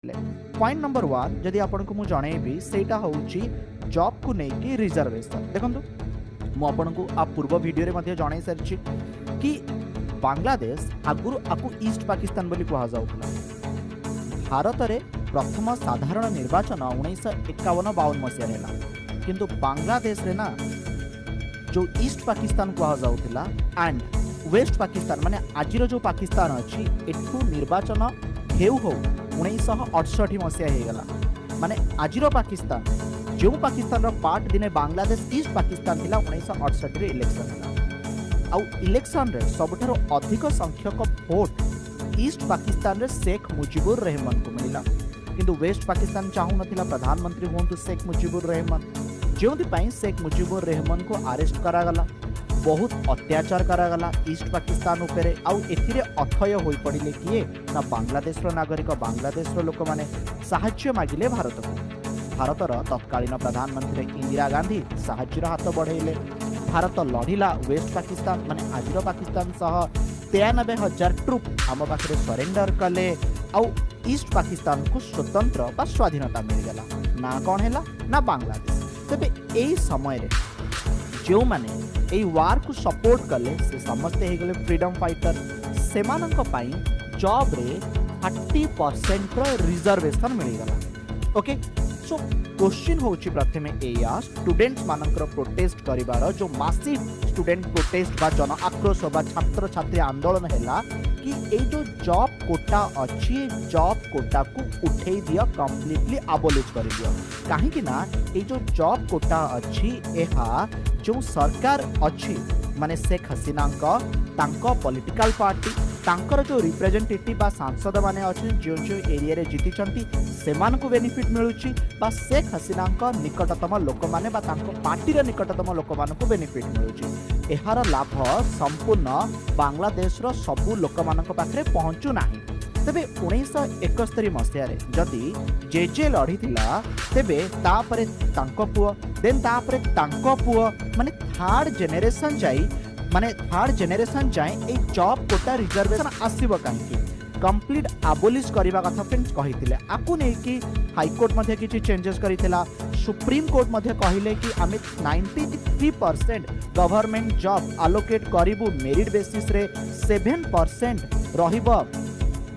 Point number 1 जदि आपको मुझे जनइबी सेटा हूँ जॉब को लेकिन रिजर्वेशन देखो मु आपको आ पूर्व वीडियो रे जन सारी कि बांग्लादेश आगुरी आपको ईस्ट पाकिस्तान बोली कह जाऊला। भारत में प्रथम साधारण निर्वाचन 1951-52 मसीह किंतु बांग्लादेश रे ना जो ईस्ट पाकिस्तान कह जाऊला एंड वेस्ट पाकिस्तान माने आज जो पाकिस्तान अच्छी एठू निर्वाचन हेउ हो 1968 मसीहा होगला। माने आज पाकिस्तान जो पाकिस्तान पार्ट दिने बांग्लादेश ईस्ट पाकिस्तान थिला 1968 रे इलेक्शन है। आउ इलेक्शन रे सबठारो अधिक संख्यक वोट ईस्ट पाकिस्तान रे शेख मुजिबुर रहमान को मिला किंतु वेस्ट पाकिस्तान चाहू नथिला प्रधानमंत्री हुंतु शेख मुजिबुर रहमान जो शेख मुजिबुर रहमान को अरेस्ट करागला बहुत अत्याचार करागला ईस्ट पाकिस्तान उपरे आउ एथिरे अथय होई पड़िले किए ना बांग्लादेश नागरिक बांग्लादेश लोक माने साहाय्य मागिले भारत को। भारतर तत्कालीन प्रधानमंत्री इंदिरा गांधी साहाय्यर हाथ बढ़ेले। भारत लड़िला वेस्ट पाकिस्तान माने आज पाकिस्तान सह 93,000 ट्रुप आम पाखे सरेंडर कले आउ ईस्ट पाकिस्तान को स्वतंत्र बा स्वाधीनता मिलगला ना कौन है ना बांग्लादेश। तेबे एई समय रे जो माने एई वार को सपोर्ट कले से समस्ते हे गले फ्रीडम फाइटर सेमानंक पाई जॉब रे 30% रिजर्वेशन मिलगला। ओके सो क्वेश्चन होची प्रथमे एया स्टूडेंट्स मानकर प्रोटेस्ट करिवार जो मासिव स्टूडेंट प्रोटेस्ट बा जन आक्रोश बा छात्र छात्री आंदोलन हैला कि ए जो जॉब कोटा अच्छी जॉब कोटा को उठे दिया कंप्लीटली अबोलिश कर दिया कहीं ना ये जो जॉब कोटा अच्छी एहा जो सरकार अच्छी माने शेख हसीना पॉलिटिकल पार्टी तांकर जो रिप्रेजेंटेटिव बा सांसद माने अच्छे जो जो एरिया रे जीतिचंती सेमान को बेनिफिट मिलुची बा शेख हसीना निकटतम लोक माने बा तांको पार्टी रे निकटतम लोक मान को बेनिफिट मिलुची। एहार लाभ संपूर्ण बांग्लादेश रो सबु लोक मानक पाखरे पहुंचु नाही। तेबे 1971 मसीह जदि जे लड़ी थिला तेबे तापरे तांको पुओ देन तापरे तांको पुओ माने थर्ड जेनेरेशन जाई माने थर्ड जेनेरेशन जाए ए जॉब कोटा रिजर्वेशन आसीबो काहे कंप्लीट अबोलिश करबा कथा फ्रेंड्स कहिथिले आकु नै कि हाई कोर्ट मध्ये किछि चेंजेस करिथिला सुप्रीम कोर्ट मध्ये कहिले कि आमे 93% गवर्नमेंट जॉब अलोकेट करिबु मेरिट बेसिस रे 7% रहिबो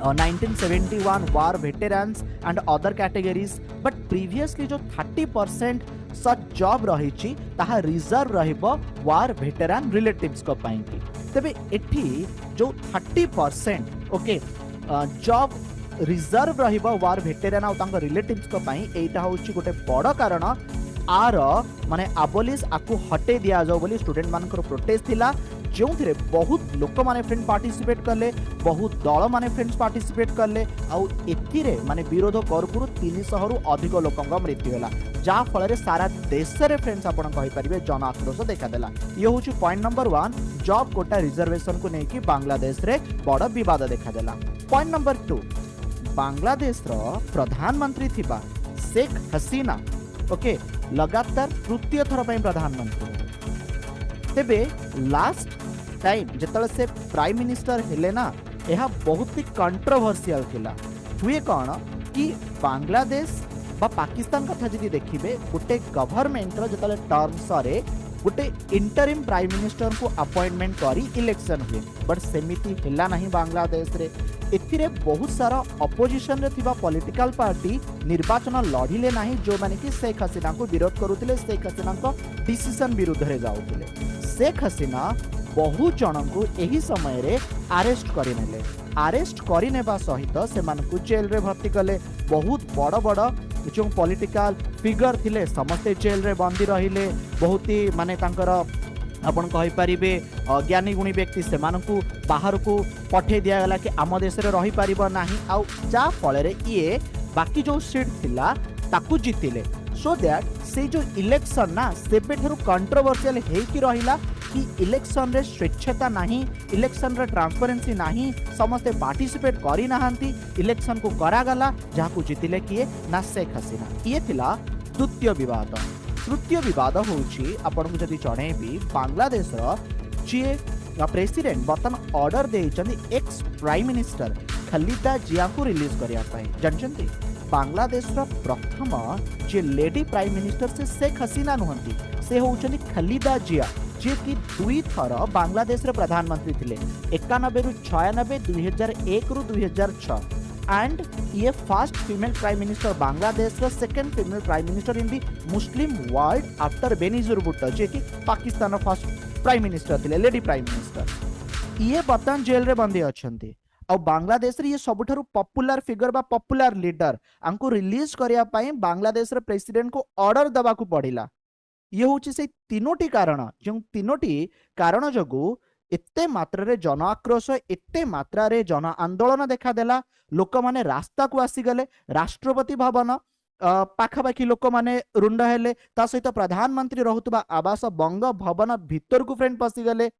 1971 war veterans and other categories but previously जो 30% सच जॉब रही ताहा रिजर्व रहिबो वार वेटेरान रिलेटिव्स को पाई की। तबे एठी जो 30% ओके जॉब रिजर्व रहिबो वार वेटेरान आ तांको रिलेटिव्स को पाई एटा होची गोटे बड़ कारण आर माने अबोलिश आकु हटे दिया जाओ बोली स्टूडेंट मानकर प्रोटेस्ट थिला जो थे बहुत लोक माने फ्रेंड पार्टिसिपेट करले बहुत दल माने फ्रेंड्स पार्टिसिपेट करले आउ एथिरे माने विरोध करू 300 रु अधिक लोकंग मृत्यु होला जा फल रे सारा देश रे फ्रेंड्स आपण कहि परिबे जन आक्रोश देखा देला। ये होची point number 1 job quota reservation को लेकिन बांग्लादेश रे बड़ विवाद देखा देला। पॉइंट नंबर 2 बांग्लादेश रो प्रधानमंत्री थिबा शेख हसीना ओके लगातार तृतीय थर पई प्रधानमंत्री तेबे लास्ट टाइम जितले से प्राइम मिनिस्टर हेले ना यह बहुत ही कंट्रोवर्शियल थिला हुए कौन कि बांग्लादेश बा पाकिस्तान कथा जदि देखिबे गोटे गवर्नमेंट रो जितले टर्म सरे गोटे इंटरिम प्राइम मिनिस्टर को अपॉइंटमेंट करी इलेक्शन हुए बट सेमिति हेला नहीं बांग्लादेश रे एथिरे बहुत सारा अपोजिशन रे थिबा पॉलिटिकल पार्टी निर्वाचन लड़िले नहीं जो माने कि शेख हसीना को विरोध करुथिले शेख हसीना को डिसीजन विरुद्ध रे जाउथिले। शेख हसीना बहु जन को यही समय रे अरेस्ट करिनेले अरेस्ट करिनेबा सहित से मानकु जेल रे भर्ती कले बहुत बड़ बड़ जो पॉलिटिकल फिगर थिले समस्ते जेल रे बंदी रहिले बहुत ही माने तांकर आपण कहि परिबे ज्ञानी गुणी व्यक्ति से मानकु बाहर को पठे दिया गला कि आम देश रे रही परिबो नाही आ जा फल रे ये बाकी जो सीट थिला ताकू जीतिले सो दैट से जो इलेक्शन ना सेबे ठरु कंट्रोवर्शियल हे कि रहिला कि इलेक्शन रे स्वेच्छता नहीं इलेक्शन रे ट्रांसपेरेंसी नहीं समस्ते पार्टिसिपेट करी नाहंती इलेक्शन को करागला जहाँ को जीतिले किए ना शेख हसीना। ये थिला द्वितीय विवाद। तृतीय विवाद होउची आपन को जदी जणेबी बांग्लादेश रो जे प्रेसिडेंट बर्तमान ऑर्डर देइचंदी एक्स प्राइम मिनिस्टर खलीदा जिया को रिलीज करिया पाई जानचंती बांग्लादेश प्रथम जे लेडी प्राइम मिनिस्टर से शेख हसीना नुहंती, से होउछनी खलीदा जिया, जे कि 2 थर बांग्लादेश प्रधानमंत्री थिले 91 रु 96, 2001 रु 2006 एंड ये first female prime minister Bangladesh second female prime minister in the Muslim world after Benazir Bhutto, जे कि पाकिस्तान फर्स्ट प्राइम मिनिस्टर थिले लेडी प्राइम मिनिस्टर। ये बर्तमान जेल रे बंदी अछंती और बांग्लादेश रे ये सबुठारु पॉपुलर फिगर बा पॉपुलर लीडर आंको रिलीज करिया पई बांग्लादेश रे प्रेसिडेंट को ऑर्डर दबा को पड़िला। ये होची से तीनोटी कारण, जो तीनोटी कारण जगु एते मात्रा रे जन आक्रोश, एते मात्रा रे जन आंदोलन देखा देला, लोक माने रास्ता को आसी गले, राष्ट्रपति भवन पाखापाखि लोक माने रुंड हेले, ता सहित प्रधानमंत्री रहुतबा आवास बंग भवन भितर को फ्रेंड पसी गले,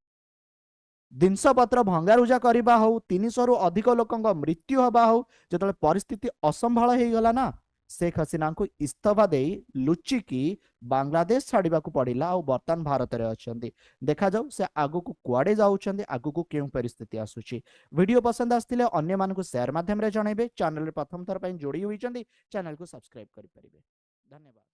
जिनपत्र भंगारुजा करवा हो, 300 रु अधिक लोकंग मृत्यु हवा हो, जो परिस्थिति असंभाल हो गला ना, शेख हसीना को इस्तफा दे लुचिकी बांग्लादेश छाड़ा पड़ा और बर्तमान भारत में अच्छा। देखा जाऊ से आगु को कुआडे जाउछन्ते, आगु को केउ परिस्थिति आसुची। वीडियो पसंद आस्तिले अन्य मानकु शेयर माध्यम रे जणाइबे, चैनल रे प्रथम थर पई जोड़ी होइछन्ती चैनल को सब्सक्राइब करि परिबे। धन्यवाद।